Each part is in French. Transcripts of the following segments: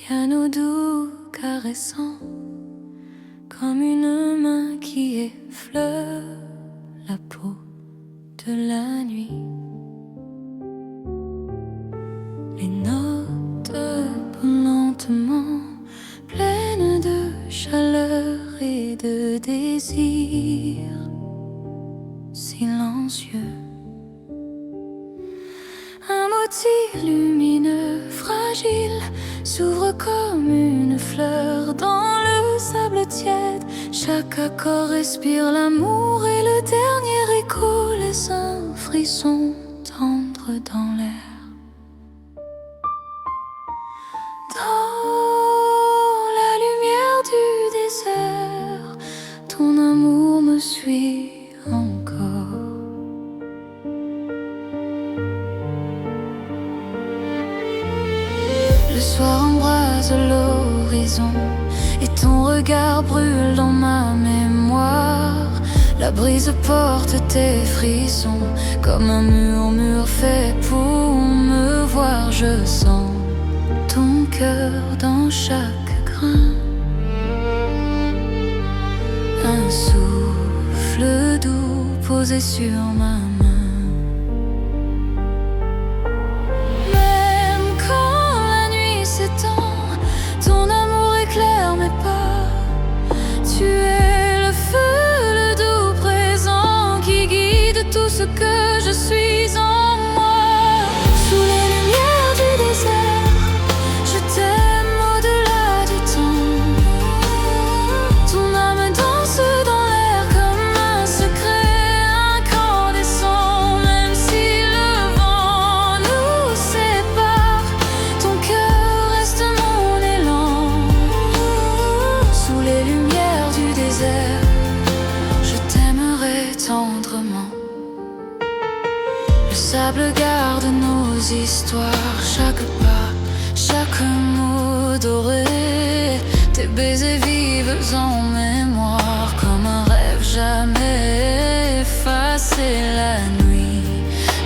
piano doux, caressant, comme une main qui effleure la peau de la nuit. Les notes lentement, pleines de chaleur et de désir silencieux. Un motif lumineux, fragile, s'ouvre comme une fleur dans le sable tiède. Chaque accord respire l'amour et le dernier écho laisse un frisson tendre dans l'air. Dans la lumière du désert, ton amour me suit encore. Le soir embrase l'horizon et ton regard brûle dans ma mémoire. La brise porte tes frissons comme un murmure fait pour me voir. Je sens ton cœur dans chaque grain, un souffle doux posé sur ma main. Ton amour éclaire mes pas. Tu es le feu, le doux présent qui guide tout ce que je suis en moi. Sous les lumières du désert, je t'aime au-delà du temps. Ton âme danse dans l'air comme un secret incandescent. Même si le vent nous sépare, ton cœur reste mon élan. Sous les lumières du désert, je t'aimerai tendrement. Le sable garde nos histoires, chaque pas, chaque mot doré. Tes baisers vivent en mémoire comme un rêve jamais effacé. La nuit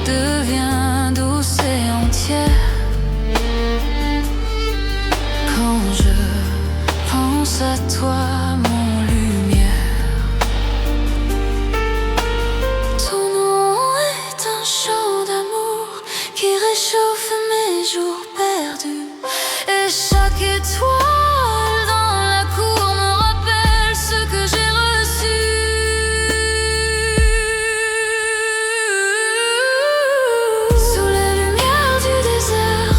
devient douce et entière quand je pense à toi, mon lumière. Ton nom est un chant d'amour qui réchauffe mes jours perdus. Et chaque étoile dans la cour me rappelle ce que j'ai reçu. Sous les lumières du désert,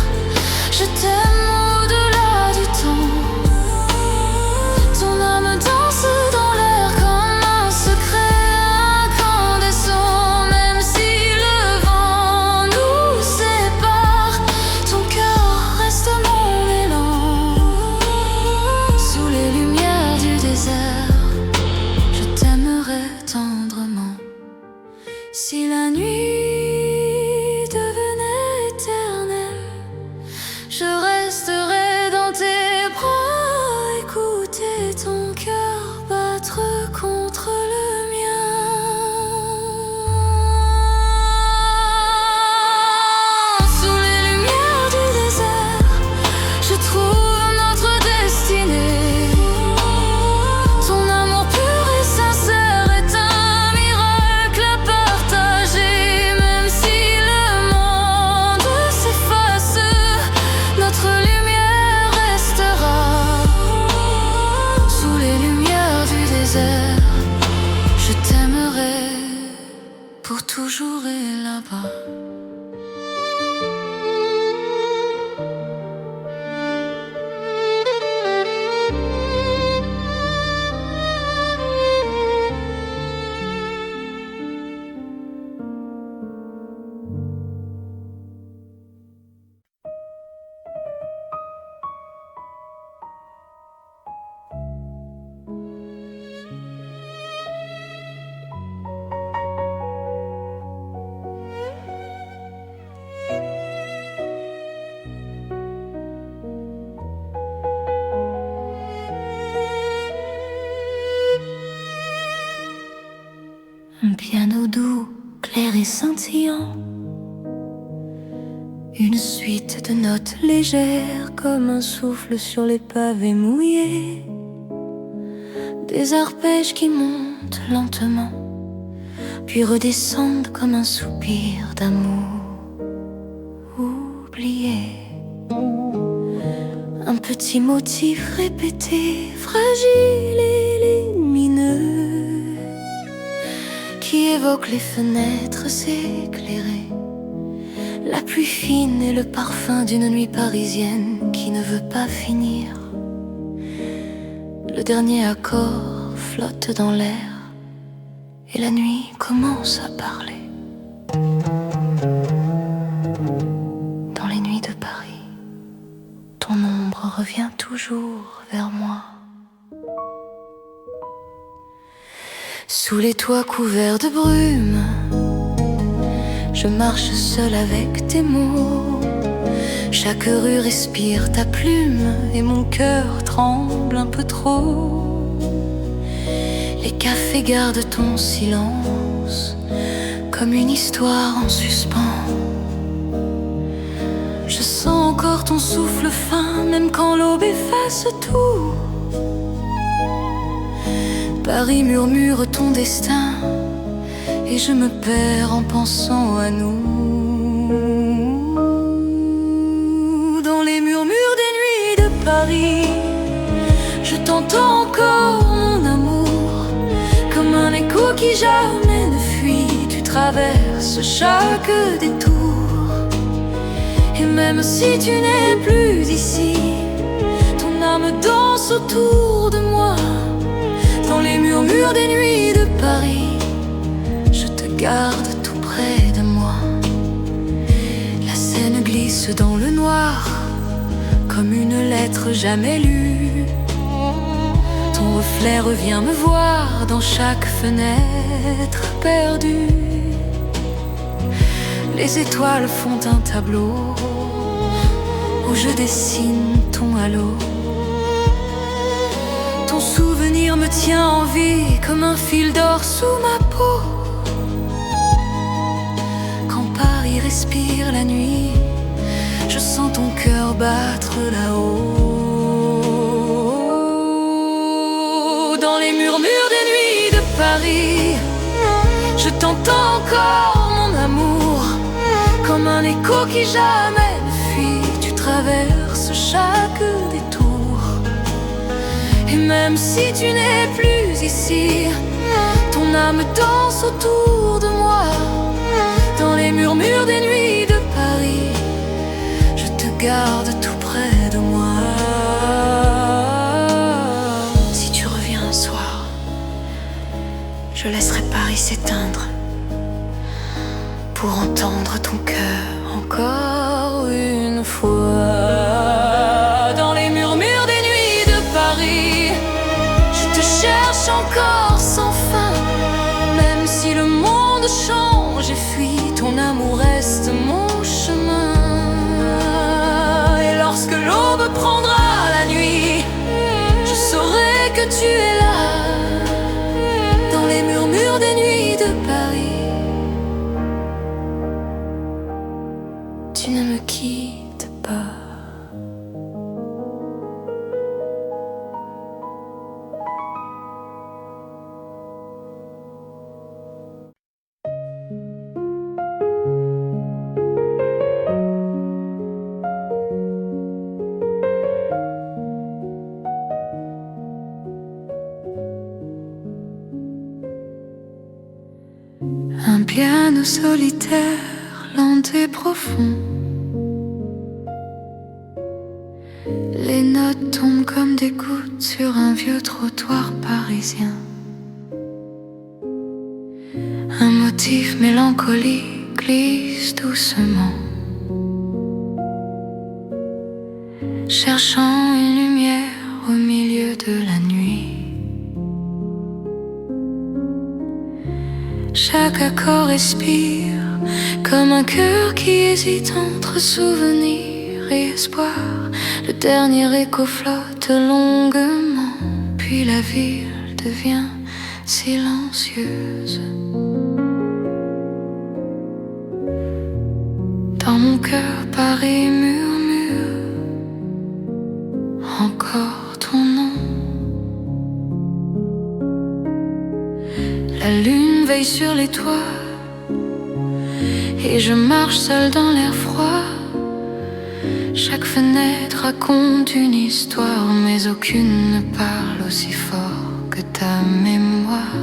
je t'aime au-delà du temps. Ton âme danse dans l'air comme un secret incandescent. Même si le vent nous sépare, ton cœur reste mon élan. Sous les lumières du désert, je t'aimerai tendrement. Si la nuit devenait éternelle, je resterai dans tes bras, écouter ton cœur battre contre le mien. Sous les lumières du désert, je trouve notre destinée. Ton amour pur et sincère est un miracle à partager. Même si le monde s'efface, notre lumière restera. Sous les lumières du désert, je t'aimerai pour toujours et là-bas. Un piano doux, clair et scintillant, une suite suite de notes légères comme un souffle sur les pavés mouillés. Des arpèges qui montent lentement, puis redescendent comme un soupir d'amour oublié. Un petit motif répété, fragile et lumineux, qui évoque les fenêtres éclairées, la pluie fine et le parfum d'une nuit parisienne qui ne veut pas finir. Le dernier accord flotte dans l'air et la nuit commence à parler. Dans les nuits de Paris, ton ombre revient toujours vers moi. Sous les toits couverts de brume, je marche seule avec tes mots. Chaque rue respire ta plume et mon cœur tremble un peu trop. Les cafés gardent ton silence comme une histoire en suspens. Je sens encore ton souffle fin, même quand l'aube efface tout. Paris murmure ton destin et je me perds en pensant à nous. Dans les murmures des nuits de Paris, je t'entends encore mon amour, comme un écho qui jamais ne fuit. Tu traverses chaque détour, et même si tu n'es plus ici, ton âme danse autour de moi. Dans les murmures des nuits de Paris, je te garde tout près de moi. La Seine glisse dans le noir, comme une lettre jamais lue. Ton reflet revient me voir dans chaque fenêtre perdue. Les étoiles font un tableau où je dessine ton halo. Ton souvenir me tient en vie comme un fil d'or sous ma peau. Quand Paris respire la nuit, je sens ton cœur battre là-haut. Dans les murmures des nuits de Paris, je t'entends encore mon amour, comme un écho qui jamais ne fuit. Tu traverses chaque détour, et même si tu n'es plus ici, ton âme danse autour de moi. Dans les murmures des nuits de Paris, je te garde tout près de moi. Si tu reviens un soir, je laisserai Paris s'éteindre pour entendre ton cœur encore une fois. Dans les murmures des nuits de Paris, je te cherche encore sans fin. Même si le monde change et fuit, ton amour reste mon chemin. Et lorsque l'aube prendra la nuit, je saurai que tu es là. Dans les murmures des nuits de Paris, tu ne me quittes pas. Un piano solitaire, lent et profond. Les notes tombent comme des gouttes sur un vieux trottoir parisien. Un motif mélancolique glisse doucement, cherchant une lumière au milieu de la nuit. Chaque accord respire comme un cœur qui hésite entre souvenir et espoir. Le dernier écho flotte longuement, puis la ville devient silencieuse. Dans mon cœur, Paris murmure encore ton nom. La lune veille sur les toits et je marche seule dans l'air froid. Chaque fenêtre raconte une histoire, mais aucune ne parle aussi fort que ta mémoire.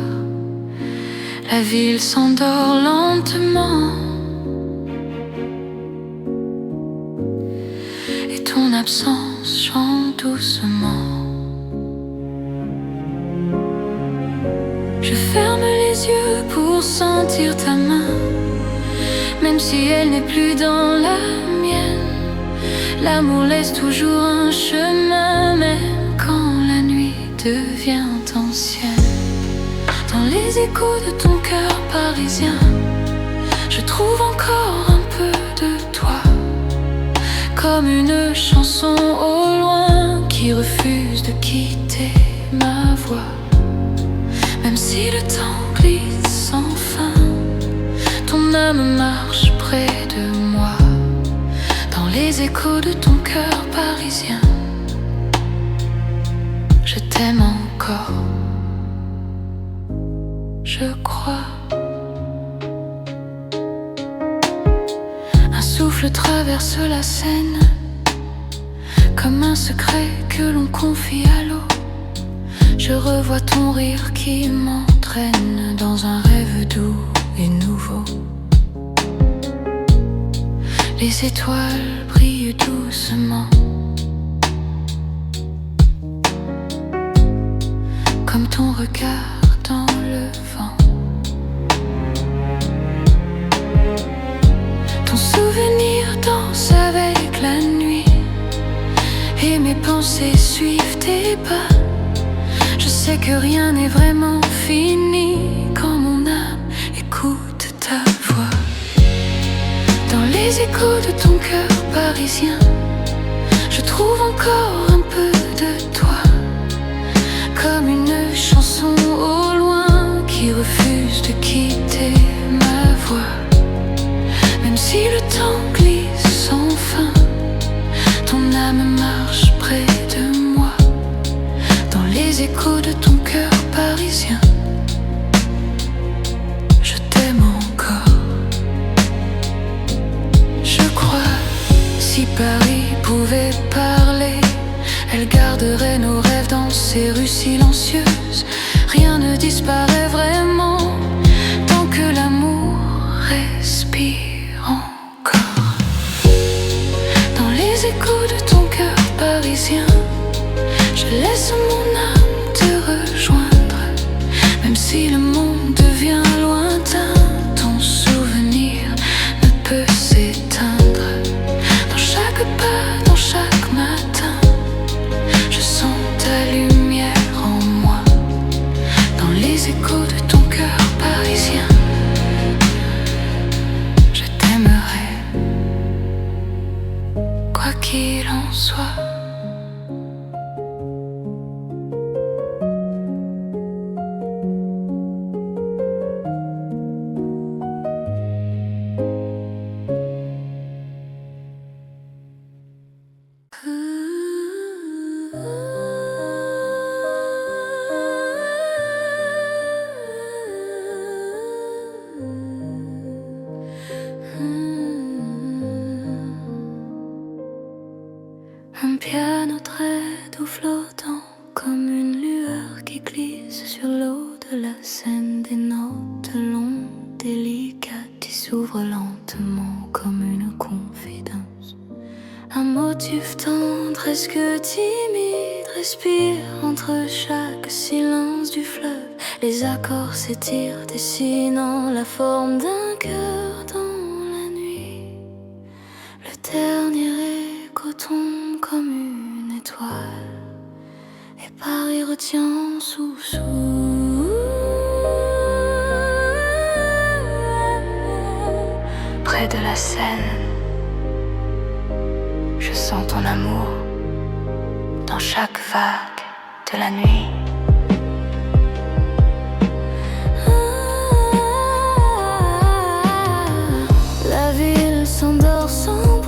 La ville s'endort lentement et ton absence chante doucement. Je ferme les yeux pour sentir ta main, même si elle n'est plus dans la mienne. L'amour laisse toujours un chemin, même quand la nuit devient ancienne. Dans les échos de ton cœur parisien, je trouve encore un peu de toi, comme une chanson au loin qui refuse de quitter ma voix. Même si le temps glisse sans fin, ton âme marche près de moi. Dans les échos de ton cœur parisien, je t'aime encore, je crois. Un souffle traverse la Seine, comme un secret que l'on confie à l'eau. Je revois ton rire qui m'entraîne dans un rêve doux et nouveau. Les étoiles brillent doucement, comme ton regard dans le vent. Ton souvenir danse avec la nuit et mes pensées suivent tes pas. Je sais que rien n'est vraiment fini quand mon âme écoute ta voix. Dans les échos de ton cœur parisien, je trouve encore un peu de toi, comme une chanson au loin qui refuse de quitter ma voix. Même si le temps glisse sans fin, ton âme marche près de moi. Dans les échos de ton cœur parisien, je t'aime encore, je crois. Si Paris pouvait parler, elle garderait nos rêves dans ces rues silencieuses. Rien ne disparaît vraiment tant que l'amour respire encore. Dans les échos de ton cœur parisien, je laisse mon âme te rejoindre. Même si le monde devient lointain, ton souvenir ne peut s'éteindre. Dans chaque pas, dans chaque matin, je sens ta lumière en moi. Dans les échos de ton cœur parisien, je t'aimerai, quoi qu'il en soit. Un piano très doux flottant, comme une lueur qui glisse sur l'eau de la Seine. Des notes longues, délicates, qui s'ouvrent lentement comme une confidence. Un motif tendre, presque timide, respire entre chaque silence du fleuve. Les accords s'étirent, dessinant la forme d'un cœur dans la nuit. Le dernier écho tombe comme une étoile, et Paris retient sous. Près de la Seine, je sens ton amour dans chaque vague de la nuit. La ville s'endort sans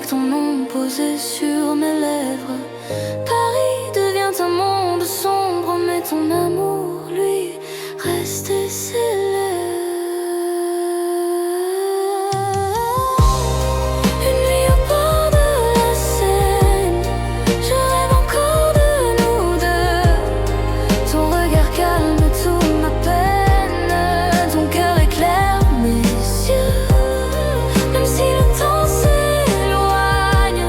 ton nom posé sur mes lèvres. Paris devient un monde sombre, mais ton amour, lui, reste célèbre. Une nuit au bord de la Seine, je rêve encore de nous deux. Ton regard calme toute ma peine, ton cœur éclaire mes yeux. Même si le temps s'éloigne,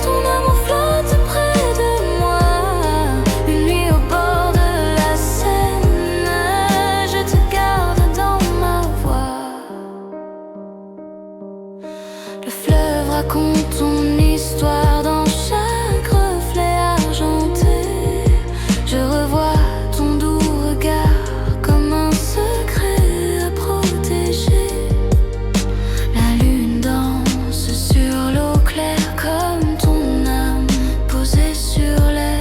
ton amour flotte près de moi. Une nuit au bord de la Seine, je te garde dans ma voix. Le fleuve raconte ton histoire dans chaque reflet argenté. Je revois ton doux regard comme un secret à protéger. La lune danse sur l'eau claire comme ton âme posée sur l'air.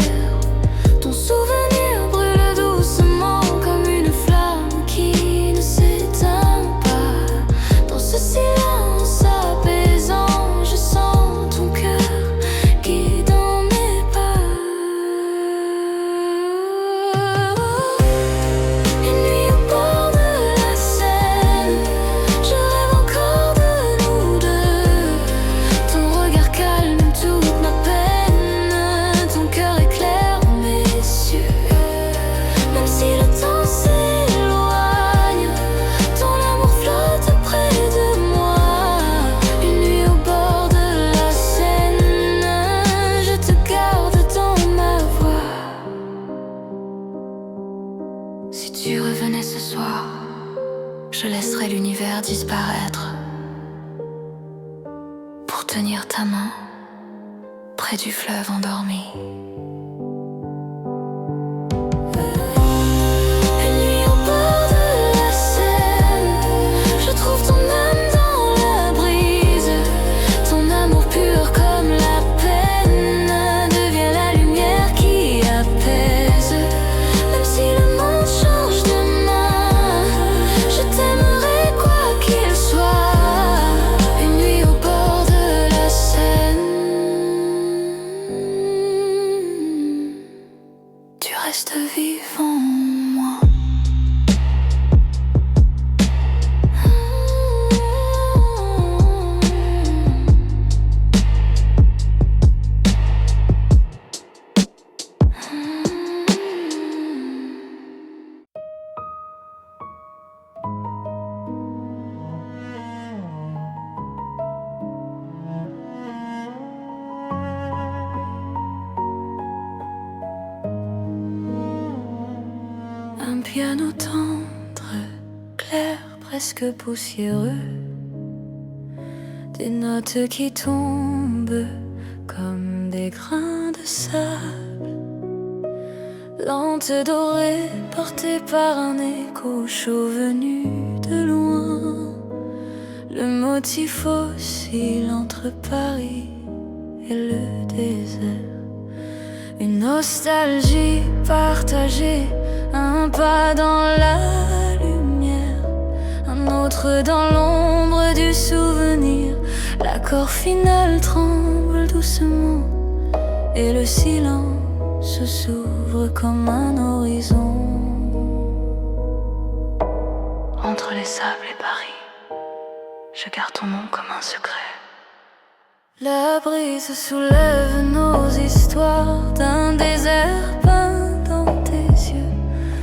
Ton souvenir brûle doucement comme une flamme qui ne s'éteint pas. Dans ce silence apaisant, je sens ton cœur guidant mes pas. Une nuit au bord de la Seine, je rêve encore de nous deux. Ton regard calme toute ma peine, ton cœur éclaire mes yeux. Même si le temps s'éloigne, ton amour flotte près de moi. Une nuit au bord de la Seine, je te garde dans ma voix. Si tu revenais ce soir, je laisserais l'univers disparaître pour tenir ta main près du fleuve endormi. Une nuit au bord de la Seine, je trouve ton âme dans la brise. Ton amour pur comme la peine devient la lumière qui apaise. Même si le monde change de main, je t'aimerai quoi qu'il soit. Une nuit au bord de la Seine, tu restes vivant en moi. Un piano tendre, clair, presque poussiéreux. Des notes qui tombent comme des grains de sable. Lente dorée, portée par un écho chaud venu de loin. Le motif oscille entre Paris et le désert. Une nostalgie partagée, un pas dans la lumière, un autre dans l'ombre du souvenir. L'accord final tremble doucement et le silence s'ouvre comme un horizon. Entre les sables et Paris, je garde ton nom comme un secret. La brise soulève nos histoires d'un désert peint dans tes yeux.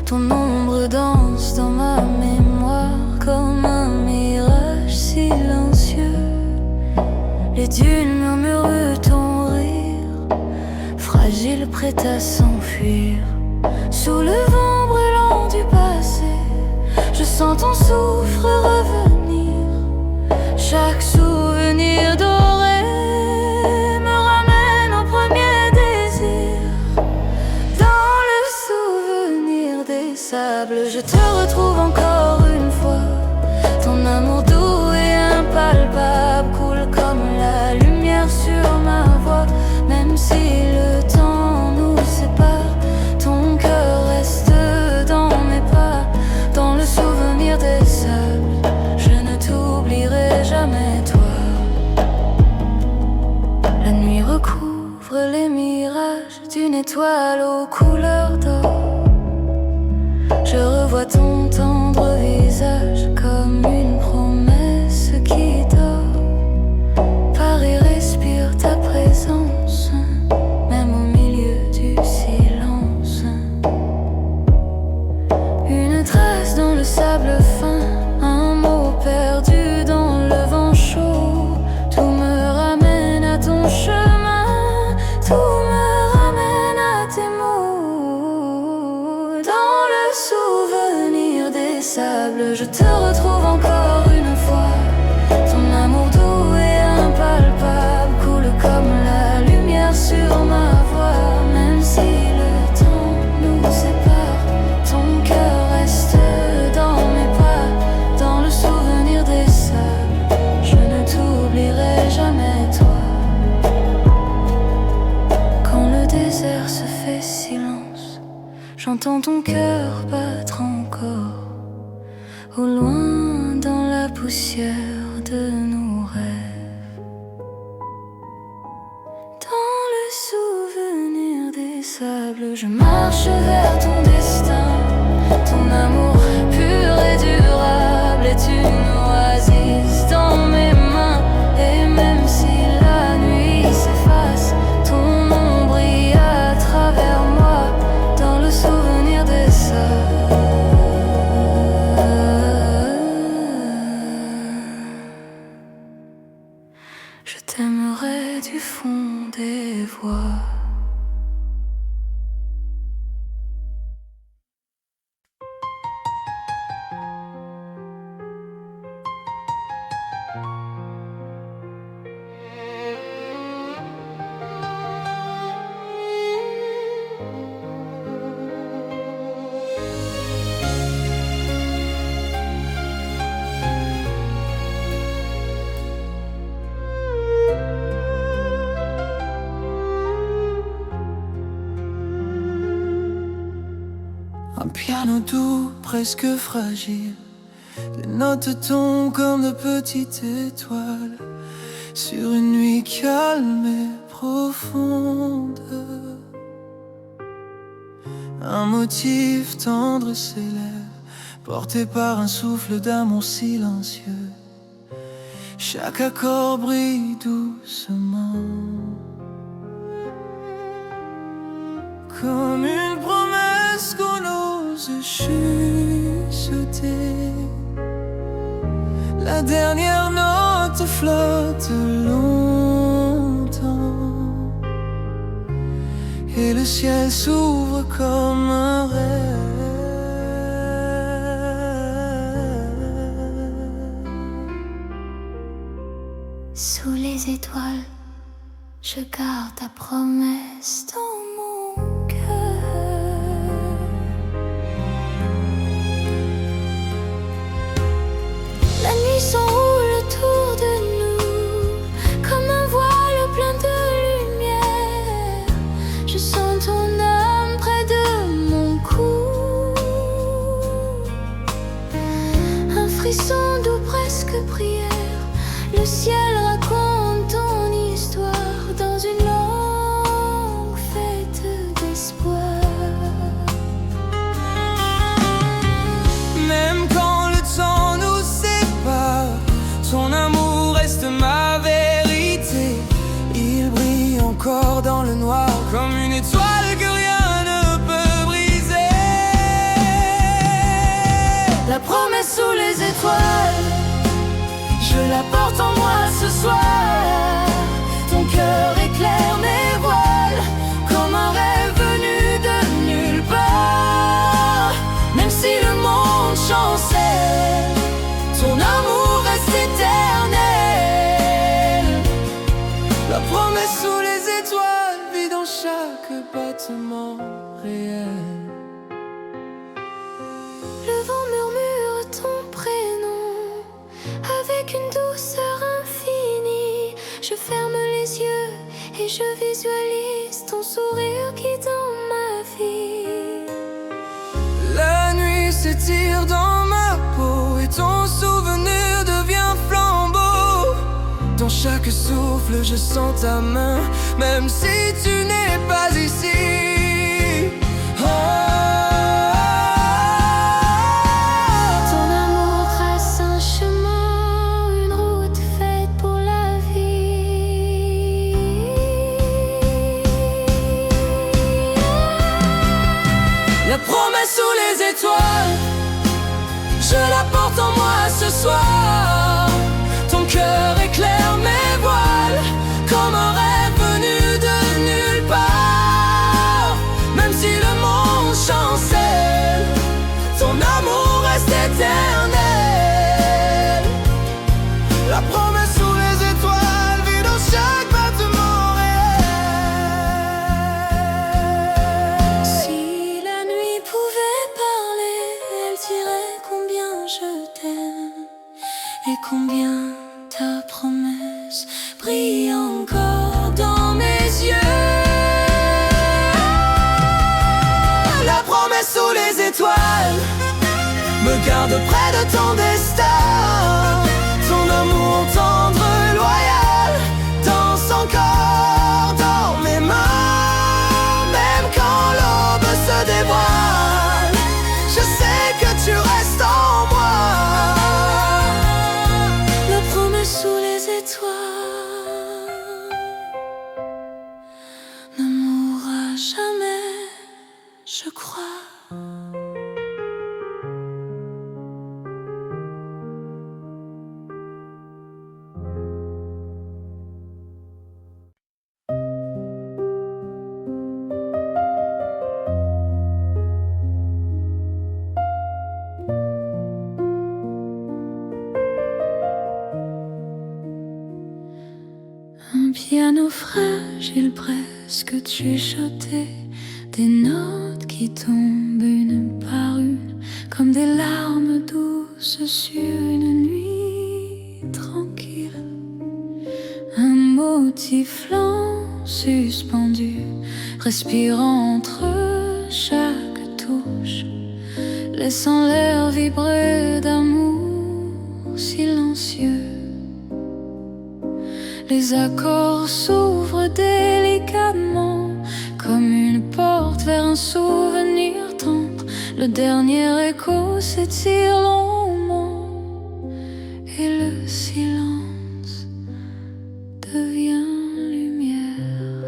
Ton ombre danse dans ma mémoire comme un mirage silencieux. Les dunes murmurent ton rire, fragile, prête à s'enfuir. Sous le vent brûlant du passé, je sens ton souffle revenir. Chaque souvenir doré me ramène au premier désir. Dans le souvenir des sables, je te retrouve encore une fois. Ton amour doux et impalpable coule comme la lumière sur ma voix. Même si le temps nous sépare, ton cœur reste dans mes pas. Dans le souvenir des sables, J'ouvre les mirages d'une étoile aux couleurs d'or. Je revois ton tendre visage comme une promesse qui dort. Paris respire ta présence, même au milieu du silence. Une trace dans le sable fin, un mot perdu dans le vent chaud. Tout me ramène à ton chemin, tout me ramène à tes mots. Dans le souvenir des sables, je te retrouve encore une fois. Ton amour doux et impalpable coule comme la lumière sur ma voix. Même si le temps nous sépare, ton cœur reste dans mes bras. Dans le souvenir des sables, je ne t'oublierai jamais toi. Quand le désert se fait silence, j'entends ton cœur battre encore. Au loin dans la poussière de nos rêves. Dans le souvenir des sables, je marche vers ton destin. Ton amour pur et durable est une oasis dans mes mains. Et même si la nuit s'efface, ton nom brille à travers moi. Dans le souvenir des sables, je t'aimerai du fond des voix. Un piano doux, presque fragile. Les notes tombent comme de petites étoiles sur une nuit calme et profonde. Un motif tendre s'élève, porté par un souffle d'amour silencieux. Chaque accord brille doucement, comme une promesse qu'on ose chuchoter. La dernière note flotte longtemps et le ciel s'ouvre comme un rêve. Sous les étoiles, je garde ta promesse dans mon cœur. La nuit s'enroule autour de nous comme un voile plein de lumière. Je sens ton âme près de mon cou, un frisson doux presque prière. Le ciel raconte ton histoire dans une langue faite d'espoir. Même quand le temps nous sépare, ton amour reste ma vérité. Il brille encore dans le noir comme une étoile que rien ne peut briser. La promesse sous les étoiles, je la porte en moi ce soir. Ton cœur éclaire mes voiles comme un rêve venu de nulle part. Même si le monde chancelle, ton amour reste éternel. La promesse sous les étoiles vit dans chaque battement réel. Le vent murmure ton prénom avec une douceur infinie. Je ferme les yeux et je visualise ton sourire qui dans ma vie. La nuit s'étire dans ma peau et ton souvenir devient flambeau. Dans chaque souffle souffle, je sens ta main, même si tu n'es pas ici. Oh. Ton amour trace un chemin, une route faite pour la vie. La promesse sous les étoiles, je la porte en moi ce soir. Ton cœur éclaire mes voiles, comme un rêve venu de nulle part. Même si le monde chancelle, ton amour reste éternel. La promesse sous les étoiles vit dans chaque battement réel. Si la nuit pouvait parler, elle dirait combien je t'aime et combien ta promesse brille encore dans mes yeux. La promesse sous les étoiles me garde près de ton destin. Ton amour tendre, loyal, danse encore dans mes mains. Même quand l'aube se dévoile, je sais que tu restes en moi. La promesse sous les étoiles ne mourra jamais, je crois. Un piano fragile presque tu chuchotais des notes qui tombent une par une, comme des larmes douces sur une nuit tranquille. Un motif lent suspendu, respirant entre chaque touche, laissant l'air vibrer d'amour silencieux. Les accords s'ouvrent délicatement, comme une porte vers un souvenir tendre. Le dernier écho s'étire longuement, et le silence devient lumière.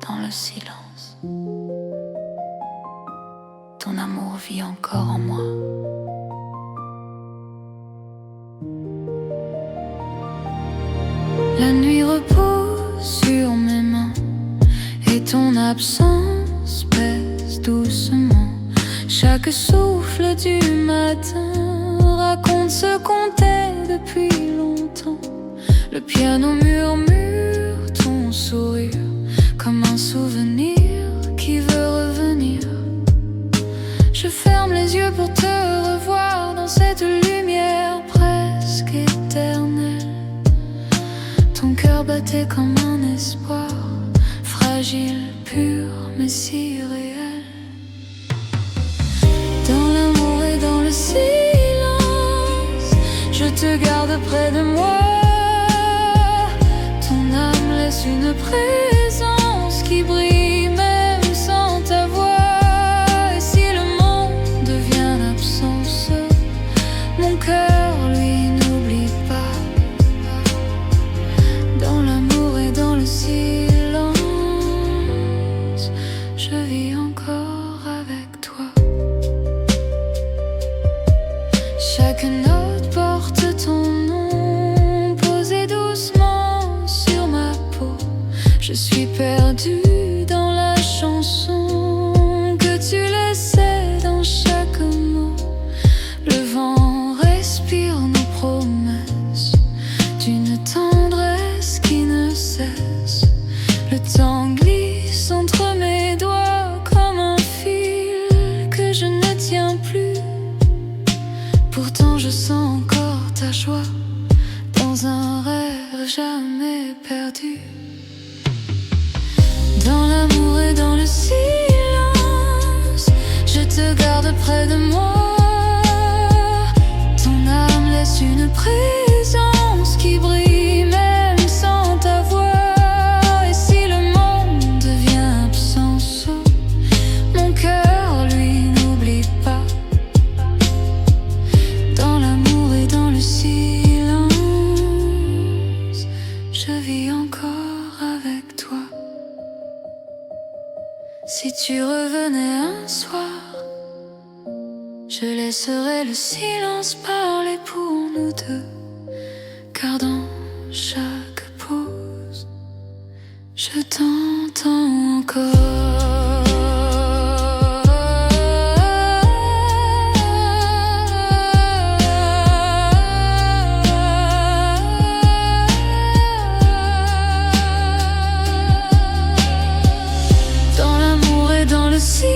Dans le silence, ton amour vit encore en moi. La nuit repose sur mes mains et ton absence pèse doucement. Chaque souffle du matin raconte ce qu'on tait depuis longtemps. Le piano murmure ton sourire comme un souvenir qui veut revenir. Je ferme les yeux pour te revoir dans cette lumière presque éternelle. Ton cœur battait comme un espoir, fragile, pur, mais si réel. Dans l'amour et dans le silence, je te garde près de moi. Ton âme laisse une présence qui brille même sans ta voix. Et si le monde devient l'absence, mon cœur lui n'oublie pas. Dans l'amour et dans le silence, je vis encore avec toi. Chaque note porte ton nom, posé doucement sur ma peau. Je suis perdue dans la chanson que tu laissais dans chaque mot. Le vent respire nos promesses d'une tendresse qui ne cesse. Le temps glisse entre mes doigts comme un fil que je ne tiens plus. Pourtant je sens encore ta joie dans un rêve jamais perdu. Dans l'amour et dans le silence, je te garde près de moi. Ton âme laisse une présence qui brille même tu revenais un soir, je laisserais le silence parler pour nous deux, car dans chaque pause, je t'entends encore. Dans l'amour et dans le silence,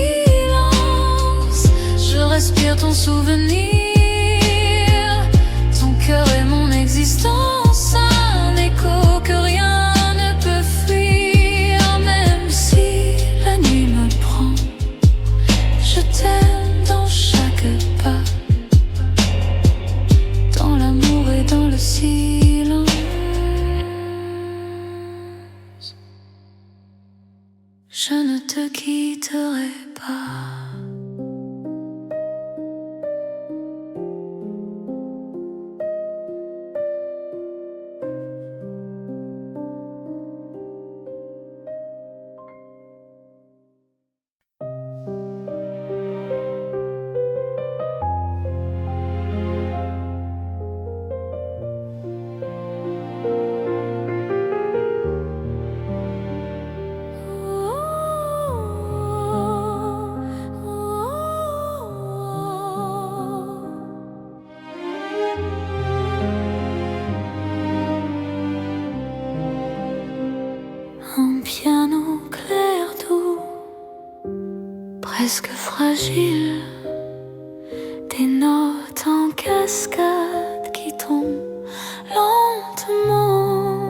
je respire ton souvenir. Ton cœur est mon existence, un écho que rien ne peut fuir. Même si la nuit me prend, je t'aime dans chaque pas. Dans l'amour et dans le silence, je ne te quitterai pas. Un piano clair doux, presque fragile, des notes en cascade qui tombent lentement,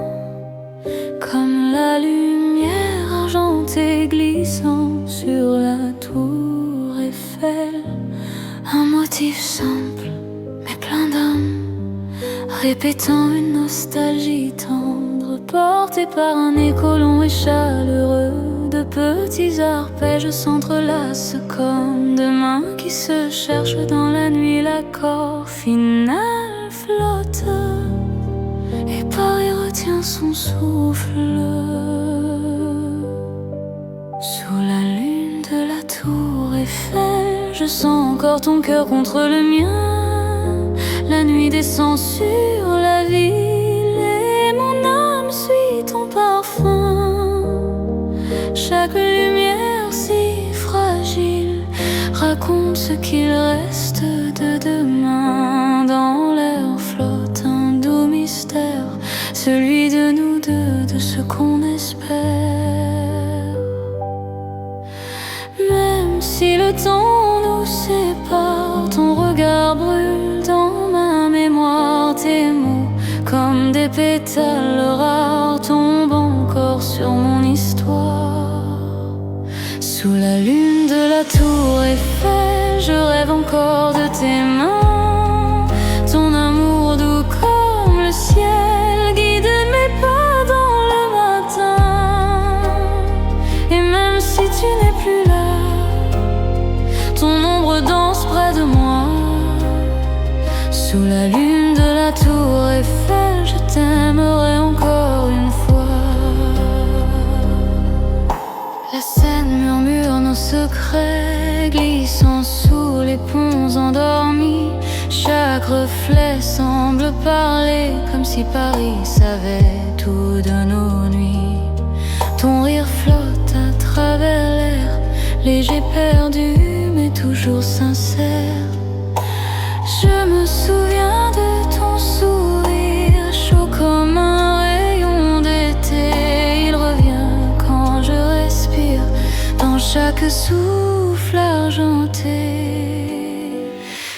comme la lumière argentée glissant sur la tour Eiffel. Un motif simple mais plein d'âme, répétant une nostalgie tendre, porté par un écho long et chaleureux. De petits arpèges s'entrelacent comme deux mains qui se cherchent dans la nuit. L'accord final flotte et Paris retient son souffle. Sous la lune de la tour Eiffel, je sens encore ton cœur contre le mien. La nuit descend sur la ville et mon âme suit ton parfum. Chaque lumière si fragile raconte ce qu'il reste de demain. Dans l'air flotte un doux mystère, celui de nous deux, de ce qu'on espère. Même si le temps nous sépare, ton regard brûle dans ma mémoire. Tes mots comme des pétales rares tombent encore sur mon histoire. Sous la lune de la tour Eiffel, je rêve encore de tes mains. Ton amour doux comme le ciel guide mes pas dans le matin. Et même si tu n'es plus là, ton ombre danse près de moi. Sous la lune de la tour Eiffel, je t'aimerai encore une fois. La Seine murmure nos secrets, glissant sous les ponts endormis. Chaque reflet semble parler, comme si Paris savait tout de nos nuits. Ton rire flotte à travers l'air, léger, perdu, mais toujours sincère. Je me souviens de ton sourire, chaud comme un rayon d'été. Il revient quand je respire, dans chaque souffle argenté.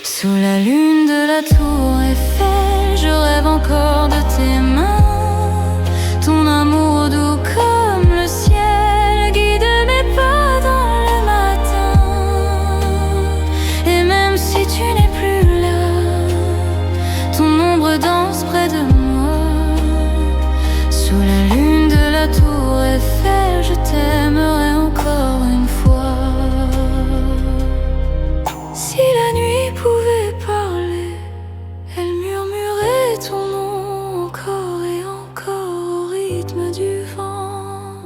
Sous la lune de la tour Eiffel, je rêve encore de tes mains. Ton amour doux comme le ciel guide mes pas dans le matin. Et même si tu n'es plus là, ton ombre danse près de moi. Sous la lune de la tour Eiffel, je t'aimerai encore une fois. Si la nuit pouvait parler, elle murmurait ton nom encore et encore au rythme du vent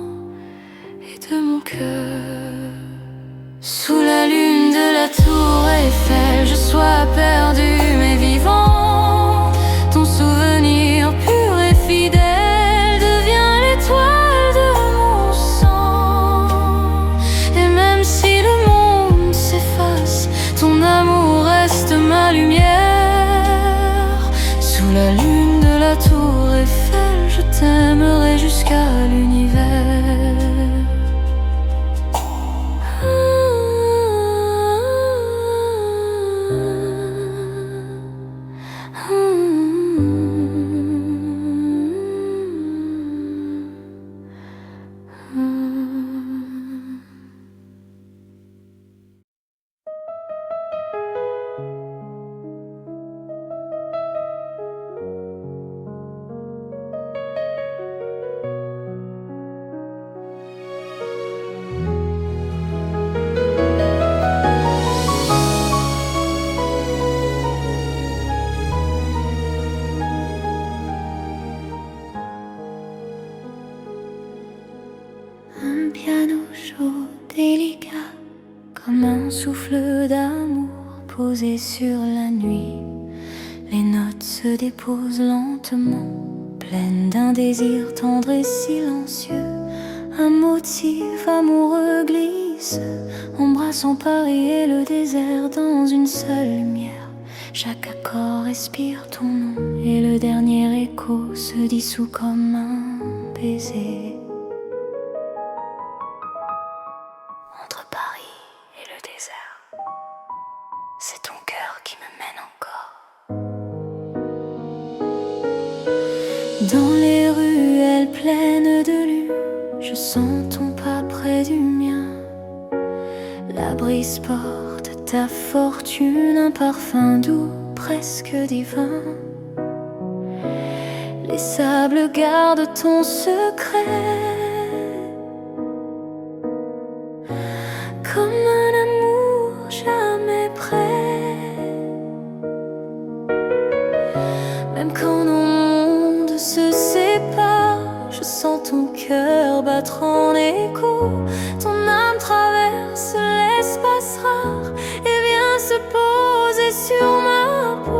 et de mon cœur. Sous la lune de la tour Eiffel, je t'aimerai jusqu'à l'univers. Un piano chaud, délicat, comme un souffle d'amour posé sur la nuit. Les notes se déposent lentement, pleines d'un désir tendre et silencieux. Un motif amoureux glisse, embrassant Paris et le désert dans une seule lumière. Chaque accord respire ton nom et le dernier écho se dissout comme un baiser. Entre Paris et le désert, c'est ton cœur qui me mène encore. Dans les ruelles pleines de lune, je sens ton pas près du mien. La brise porte ta fortune, un parfum doux, presque divin. Les sables gardent ton secret, comme un amour jamais prêt. Même quand nos mondes se séparent, je sens ton cœur battre en écho. Ton âme traverse l'espace rare et vient se poser sur ma peau.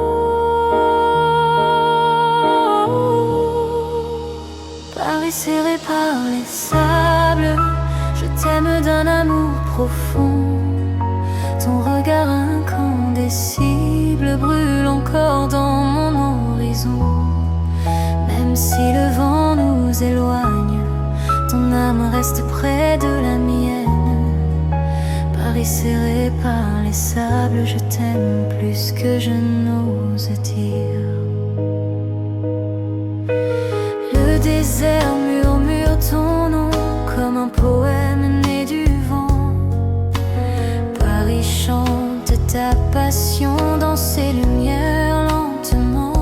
Paris serré par les sables, je t'aime d'un amour profond. Ton regard incandescible brûle encore dans mon horizon. Même si le vent nous éloigne, ton âme reste près de la mienne. Paris serré par les sables, je t'aime plus que je n'ose dire. Le désert murmure ton nom comme un poème né du vent. Paris chante ta passion dans ses lumières lentement.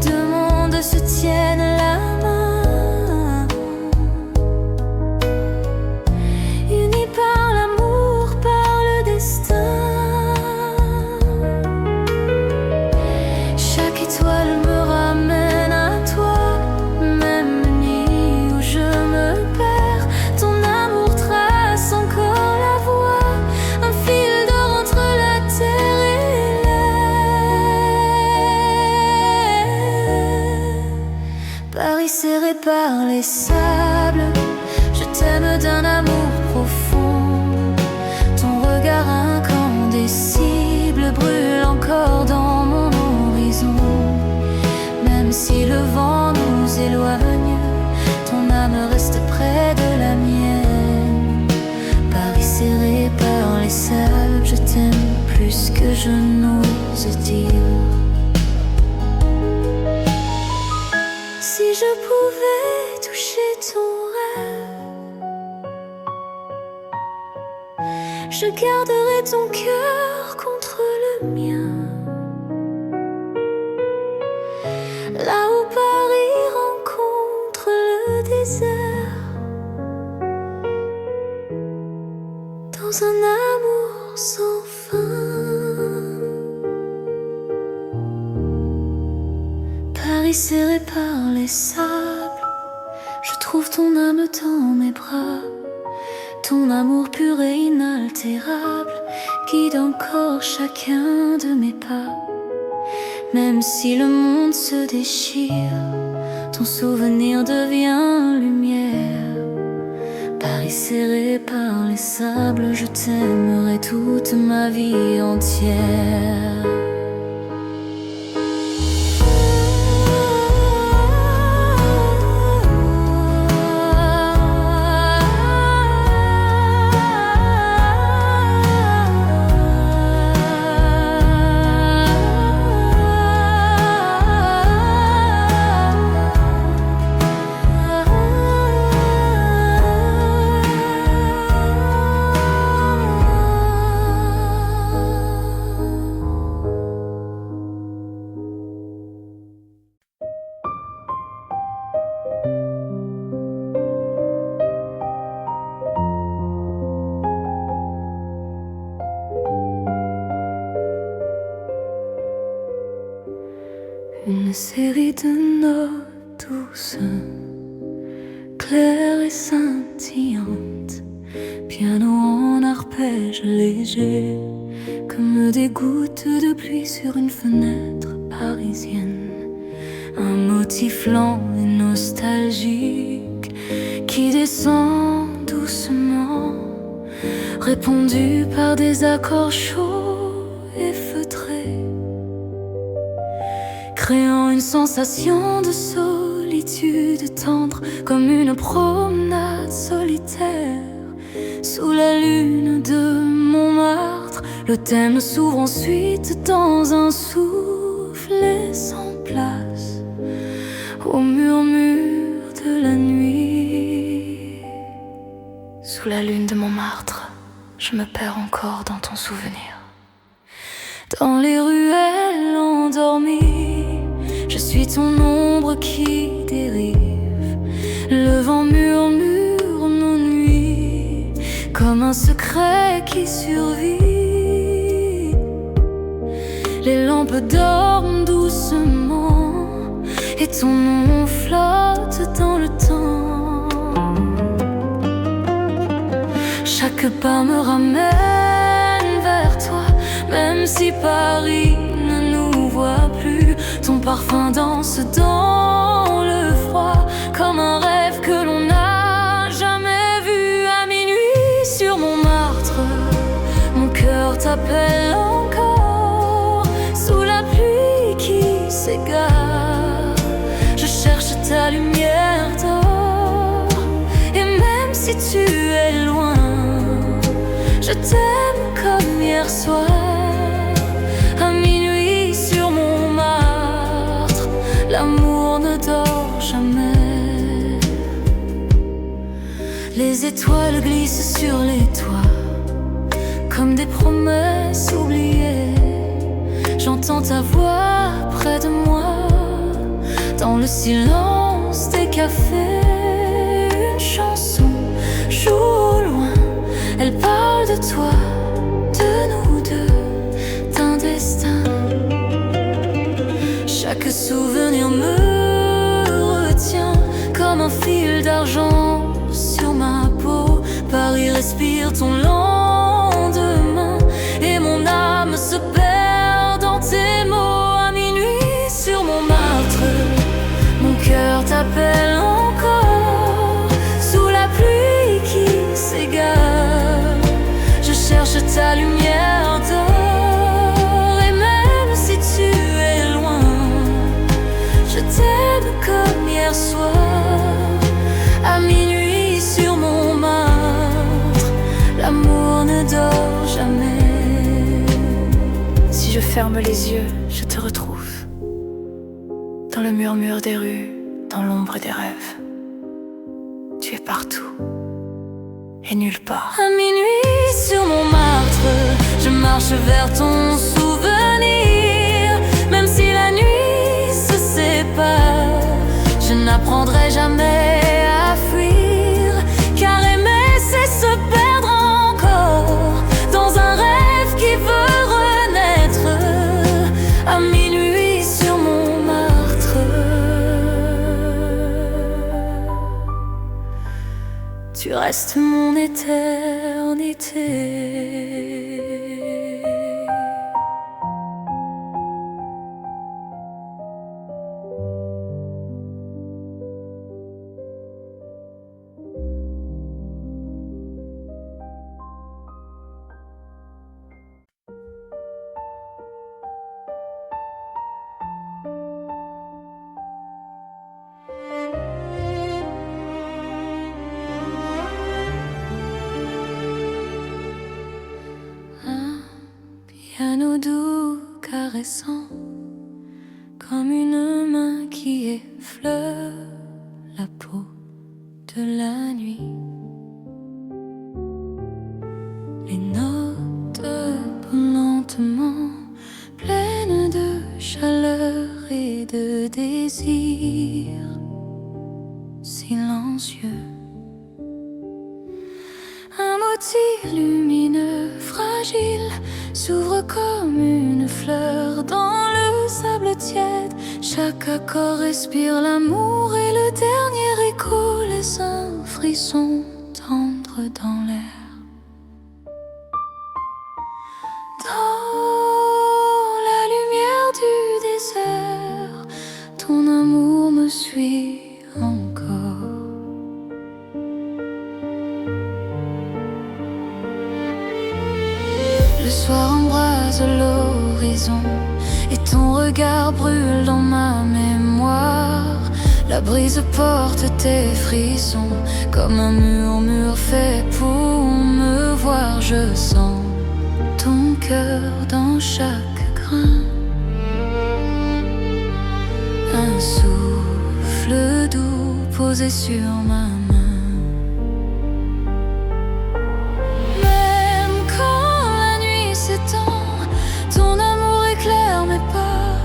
Deux mondes se tiennent la main, unis par l'amour, par le destin. Chaque étoile me ramène à toi, même nuit où je me perds. Ton amour trace encore la voie, un fil d'or entre la terre et l'air. Paris serré par les sables, je t'aime d'un amour profond. Ton regard incandescible brûle encore dans mon horizon. Même si le vent nous éloigne, ton âme reste près de la mienne. Paris serré par les sables, je t'aime plus que je n'ose dire. Si je pouvais toucher ton rêve, je garderais ton cœur contre le mien. Là où Paris rencontre le désert, dans un amour sans fin. Paris serré par les sables, je trouve ton âme dans mes bras. Ton amour pur et inaltérable guide encore chacun de mes pas. Même si le monde se déchire, ton souvenir devient lumière. Paris serré par les sables, je t'aimerai toute ma vie entière. Une série de notes douces, claires et scintillantes, piano en arpège léger, comme des gouttes de pluie sur une fenêtre parisienne. Un motif lent et nostalgique qui descend doucement, répondu par des accords chauds et feutrés, créant une sensation de solitude tendre, comme une promenade solitaire sous la lune de Montmartre. Le thème s'ouvre ensuite dans un souffle et sans place au murmure de la nuit. Sous la lune de Montmartre, je me perds encore dans ton souvenir. Dans les ruelles endormies, je suis ton ombre qui dérive. Le vent murmure nos nuits, comme un secret qui survit. Les lampes dorment doucement et ton nom flotte dans le temps. Chaque pas me ramène vers toi, même si Paris ne nous voit plus. Ton parfum danse dans le froid, comme un rêve que l'on n'a jamais vu. À minuit sur Montmartre, mon cœur t'appelle encore. Sous la pluie qui s'égare, je cherche ta lumière d'or. Et même si tu es loin, je t'aime comme hier soir. À minuit sur Montmartre, l'amour ne dort jamais. Les étoiles glissent sur les toits, comme des promesses oubliées. J'entends ta voix près de moi, dans le silence des cafés. Une chanson joue au loin, elle parle de toi, de nous deux, d'un destin. Chaque souvenir me retient, comme un fil d'argent sur ma peau. Paris respire ton lendemain, et mon âme se perd dans tes mots. À minuit sur Montmartre, mon cœur t'appelle encore. Sous la pluie qui s'égare, je cherche ta lumière d'or. Et même si tu es loin, je t'aime comme hier soir. À minuit sur Montmartre, l'amour ne dort jamais. Si je ferme les yeux, je te retrouve dans le murmure des rues, dans l'ombre des rêves. Tu es partout et nulle part. À minuit sur Montmartre, je marche vers ton souvenir. Même si la nuit se sépare, je n'apprendrai jamais à fuir. Car aimer, c'est se perdre encore dans un rêve qui veut renaître. À minuit sur Montmartre, tu restes mon éternité. Piano doux, caressant, comme une main qui effleure la peau de la nuit. Les notes lentement, pleines de chaleur et de désir silencieux. Un motif lumineux, fragile, s'ouvre comme une fleur dans le sable tiède. Chaque accord respire l'amour et le dernier écho laisse un frisson tendre dans l'air. Dans la lumière du désert, ton amour me suit encore. Le soir embrase l'horizon et ton regard brûle dans ma mémoire. La brise porte tes frissons comme un murmure fait pour me voir. Je sens ton cœur dans chaque grain, un souffle doux posé sur ma main. Même quand la nuit s'étend, ton amour éclaire mes pas.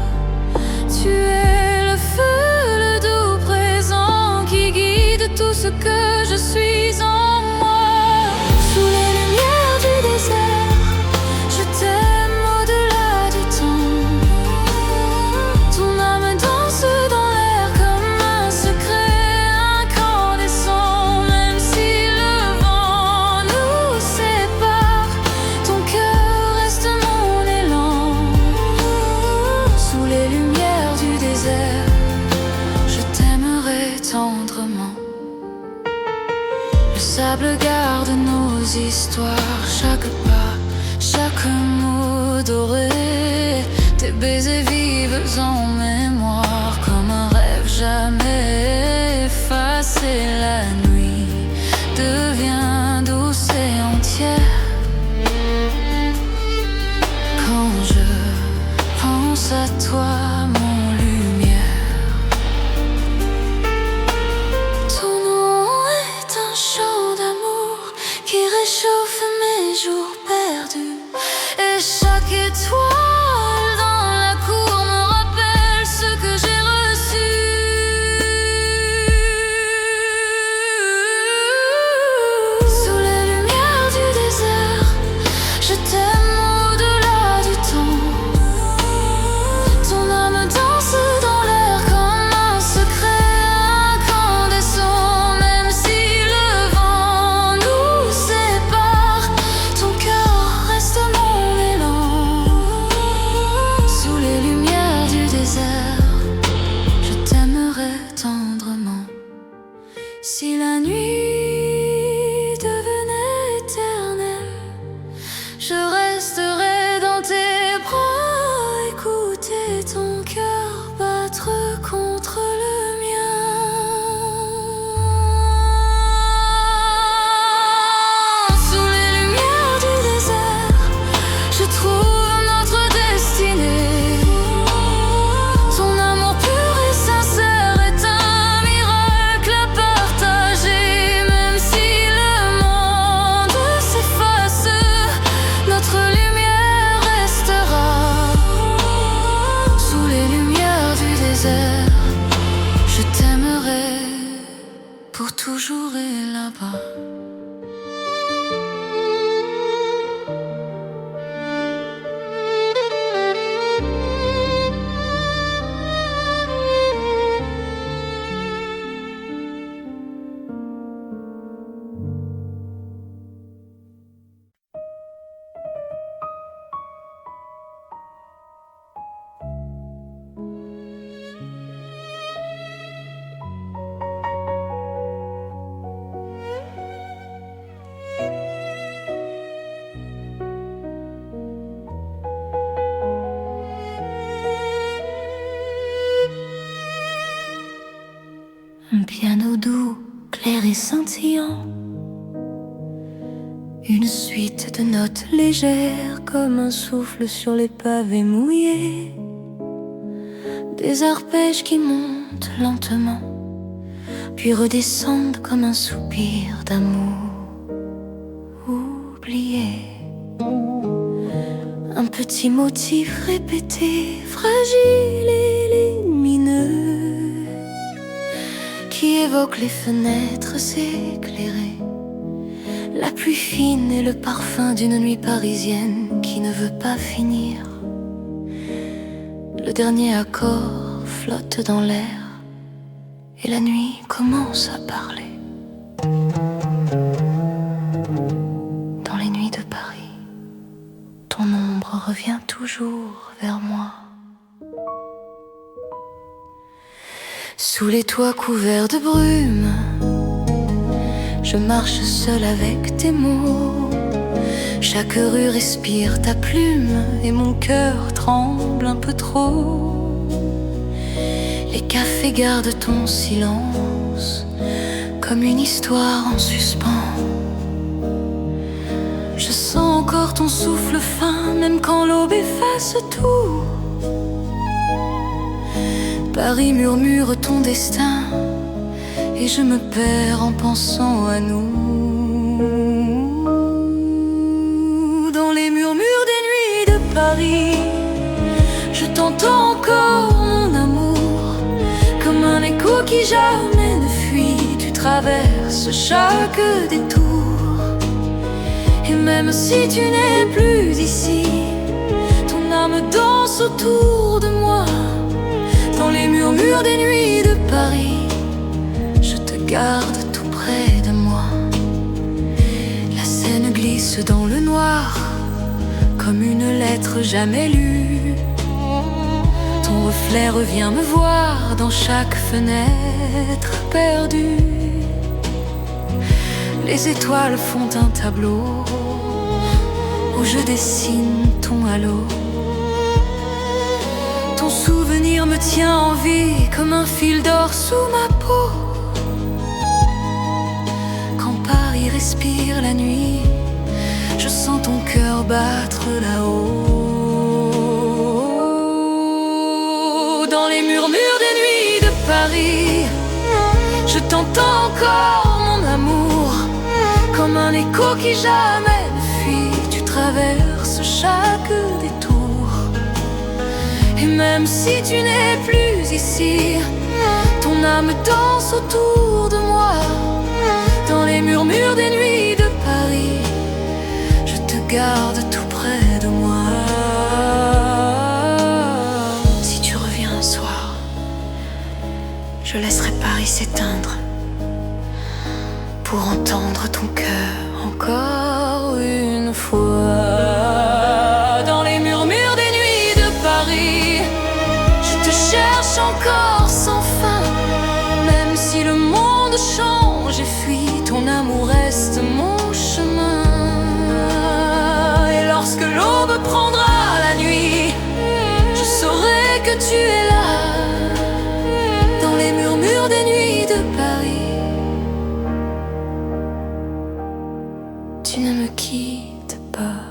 Tu es le feu, le doux présent qui guide tout ce que je suis en moi. Sous les lumières du désert, je t'aime au-delà du temps. Ton âme danse dans l'air comme un secret incandescent. Même si le vent nous sépare, ton cœur reste mon élan. Sous les lumières du désert, je t'aimerai tendrement. Le sable garde nos histoires, chaque pas, chaque mot doré. Tes baisers vivent en mémoire comme un rêve jamais effacé. La nuit devient douce et entière quand je pense à toi, mon lumière. Ton nom est un chant d'amour qui réchauffe mes jours perdus. Et chaque étoile dans la cour me rappelle ce que j'ai reçu. Sous les lumières du désert, je t'aime au-delà du temps. Ton âme danse dans l'air comme un secret incandescent. Même si le vent nous sépare, ton cœur reste mon élan. Sous les lumières du désert, je t'aimerai tendrement. Si la nuit devenait éternelle, je resterai dans tes bras, écouter ton cœur battre contre le mien. Sous les lumières du désert, je trouve notre destinée. Ton amour pur et sincère est un miracle à partager. Même si le monde s'efface, notre lumière restera. Sous les lumières du désert, je t'aimerai pour toujours et là-bas. Un piano doux, clair et scintillant, une suite de notes légères comme un souffle sur les pavés mouillés. Des arpèges qui montent lentement, puis redescendent comme un soupir d'amour oublié. Un petit motif répété, fragile et lumineux, qui évoque les fenêtres éclairées, la pluie fine et le parfum d'une nuit parisienne qui ne veut pas finir. Le dernier accord flotte dans l'air et la nuit commence à parler. Dans les nuits de Paris, ton ombre revient toujours vers moi. Sous les toits couverts de brume, je marche seule avec tes mots. Chaque rue respire ta plume et mon cœur tremble un peu trop. Les cafés gardent ton silence comme une histoire en suspens. Je sens encore ton souffle fin, même quand l'aube efface tout. Paris murmure ton destin et je me perds en pensant à nous. Dans les murmures des nuits de Paris, je t'entends encore mon amour. Comme un écho qui jamais ne fuit, tu traverses chaque détour. Et même si tu n'es plus ici, ton âme danse autour de moi. Dans les murmures des nuits de Paris, je te garde tout près de moi. La Seine glisse dans le noir, comme une lettre jamais lue. Ton reflet revient me voir dans chaque fenêtre perdue. Les étoiles font un tableau où je dessine ton halo. Ton souvenir me tient en vie comme un fil d'or sous ma peau. Quand Paris respire la nuit, je sens ton cœur battre là-haut. Dans les murmures des nuits de Paris, je t'entends encore mon amour. Comme un écho qui jamais ne fuit, tu traverses chaque détour. Et même si tu n'es plus ici, ton âme danse autour de moi. Dans les murmures des nuits de Paris, je te garde tout près de moi. Si tu reviens un soir, je laisserai Paris s'éteindre pour entendre ton cœur encore une fois. Dans les murmures des nuits de Paris, je te cherche encore sans fin. Même si le monde change et fuit, ton amour reste mon chemin. Et lorsque l'aube prendra la nuit, je saurai que tu es là. Dans les murmures des nuits de Paris, tu ne me quittes pas.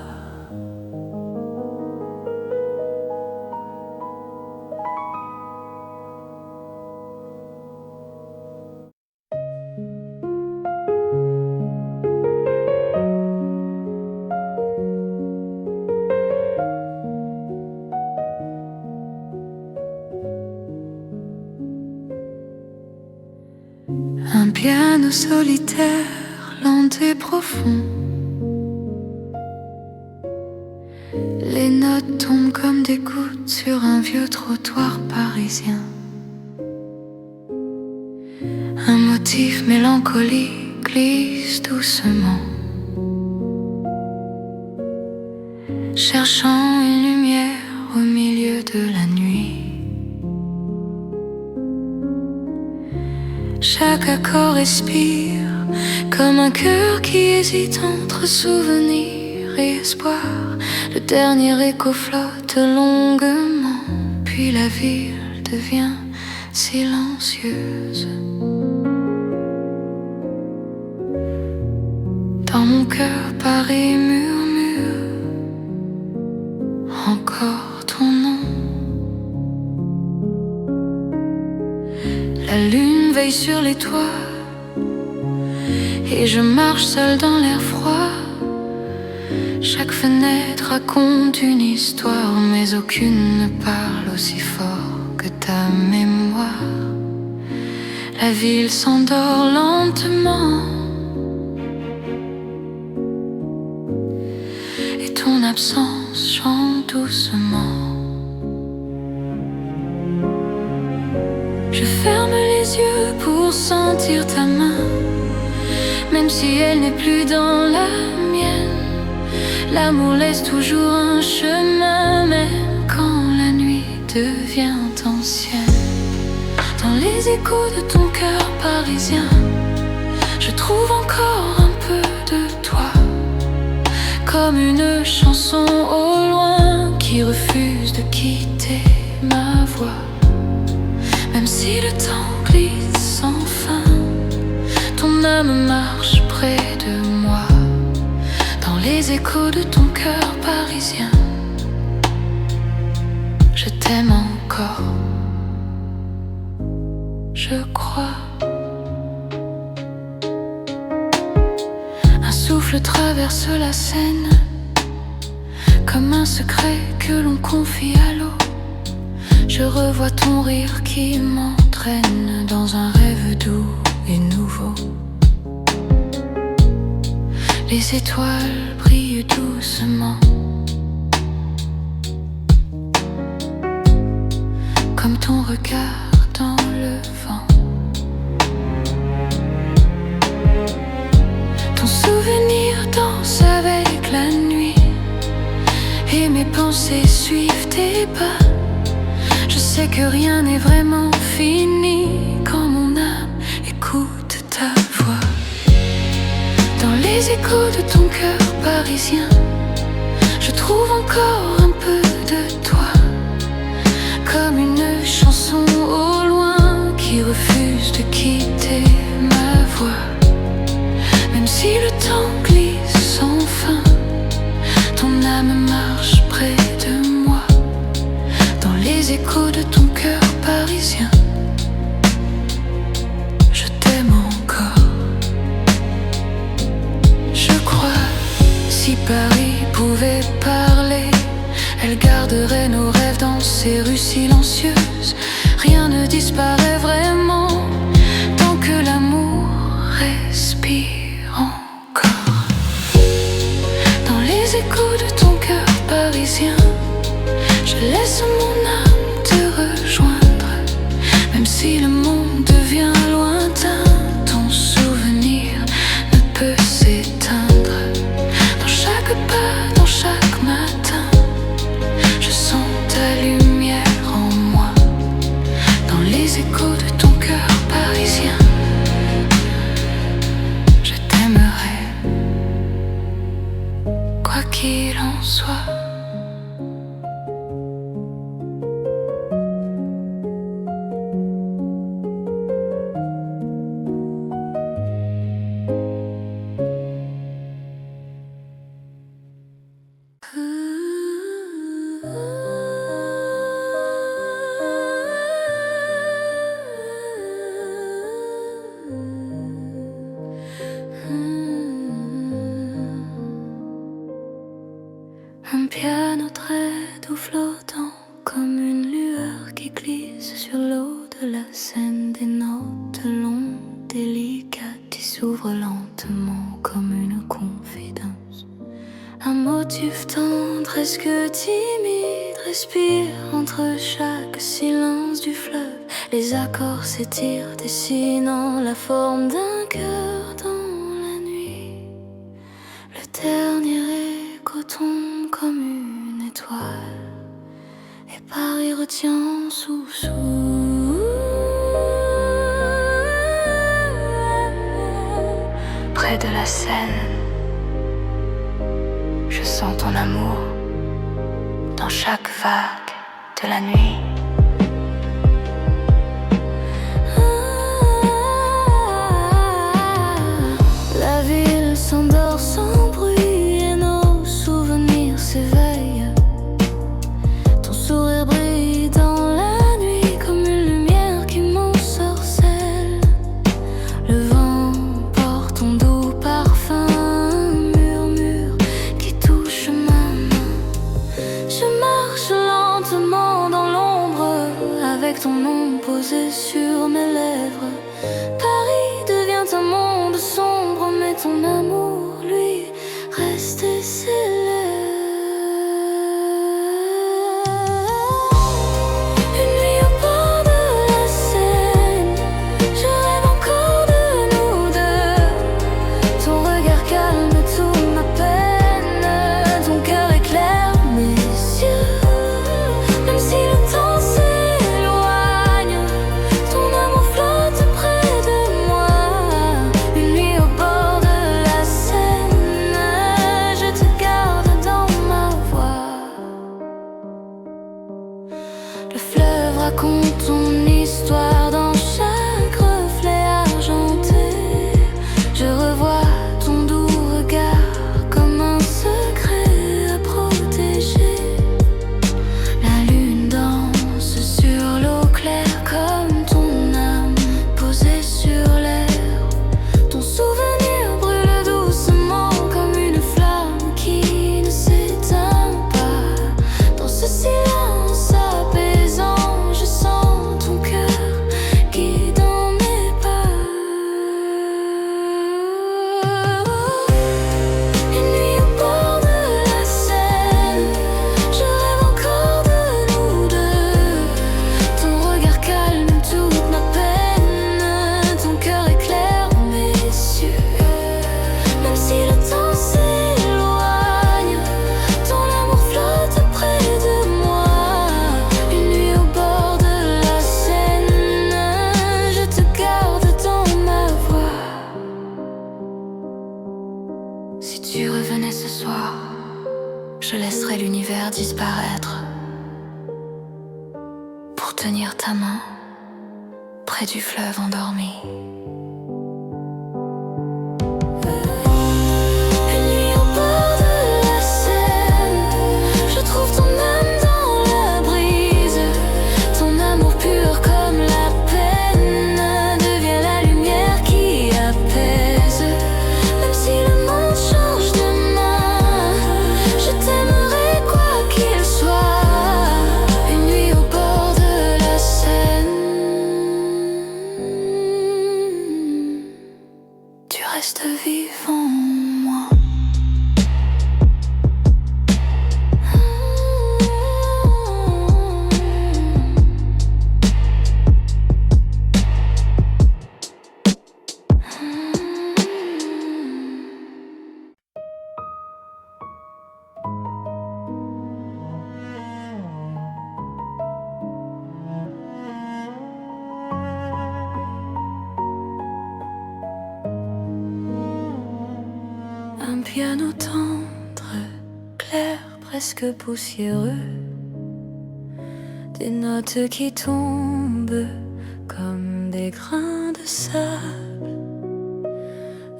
Un piano solitaire, lent et profond. Les notes tombent comme des gouttes sur un vieux trottoir parisien. Un motif mélancolique glisse doucement, cherchant une lumière au milieu de la nuit. Chaque accord respire comme un cœur qui hésite entre souvenir et espoir. Le dernier écho flotte longuement, puis la ville devient silencieuse. Dans mon cœur, Paris murmure encore ton nom. La lune veille sur les toits et je marche seule dans l'air froid. Chaque fenêtre raconte une histoire, mais aucune ne parle aussi fort que ta mémoire. La ville s'endort lentement et ton absence chante doucement Je ferme les yeux pour sentir ta main, même si elle n'est plus dans la mienne. L'amour laisse toujours un chemin, même quand la nuit devient ancienne. Dans les échos de ton cœur parisien, je trouve encore un peu de toi, comme une chanson au loin qui refuse de quitter ma voix. Même si le temps glisse sans fin, ton âme marche près de moi. Dans les échos de ton cœur parisien, je t'aime encore, je crois. Un souffle traverse la Seine, comme un secret que l'on confie à l'eau. Je revois ton rire qui m'entraîne dans un rêve doux et nouveau. Les étoiles brillent doucement, comme ton regard dans le vent. Ton souvenir danse avec la nuit, et mes pensées suivent tes pas. Je sais que rien n'est vraiment fini quand mon âme écoute ta voix. Dans les échos de ton cœur parisien, je trouve encore un peu de toi, comme une chanson au loin qui refuse de quitter ma voix. Même si le temps glisse sans fin, ton âme marche près de moi. Dans les échos de ton cœur parisien, je t'aime encore, je crois. Si Paris pouvait parler, elle garderait nos rêves dans ces rues silencieuses. Rien ne disparaît vraiment tant que l'amour respire encore. Dans les échos de ton cœur parisien, je laisse mon âme te rejoindre. Même si le monde devient lointain, ton souvenir ne peut s'éteindre. Dans chaque pas, dans chaque matin, je sens ta lumière en moi. Dans les échos de ton cœur parisien, je t'aimerai, quoi qu'il en soit. Un piano très doux flottant, comme une lueur qui glisse sur l'eau de la Seine. Des notes longues, délicates, qui s'ouvrent lentement comme une confidence. Un motif tendre, est-ce que timide, respire entre chaque silence du fleuve. Les accords s'étirent, dessinant la forme d'un cœur dans la nuit. Le dernier écho tombe comme une étoile, et Paris retient sous. Près de la Seine, je sens ton amour dans chaque vague de la nuit. La ville s'endort sans bruit et nos souvenirs s'éveillent. Ton sourire brille dans la nuit comme une lumière qui m'ensorcelle. Le vent porte ton doux parfum, un murmure qui touche ma main. Je marche lentement dans l'ombre avec ton nom posé sur mes lèvres. Paris devient un monde sombre, mais ton amour, lui, reste et s'élève. Une nuit au bord de la Seine, disparaître, pour tenir ta main près du fleuve endormi. Une nuit au bord de la Seine, je trouve ton âme dans la brise. Ton amour pur comme la peine devient la lumière qui apaise. Même si le monde change de main, je t'aimerai quoi qu'il soit. Une nuit au bord de la Seine, tu restes vivant en moi. Un piano tendre, clair, presque poussiéreux. Des notes qui tombent comme des grains de sable.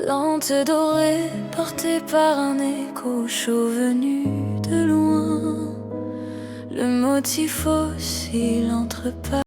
Lente, dorée, portée par un écho chaud venu de loin. Le motif oscille entre pas.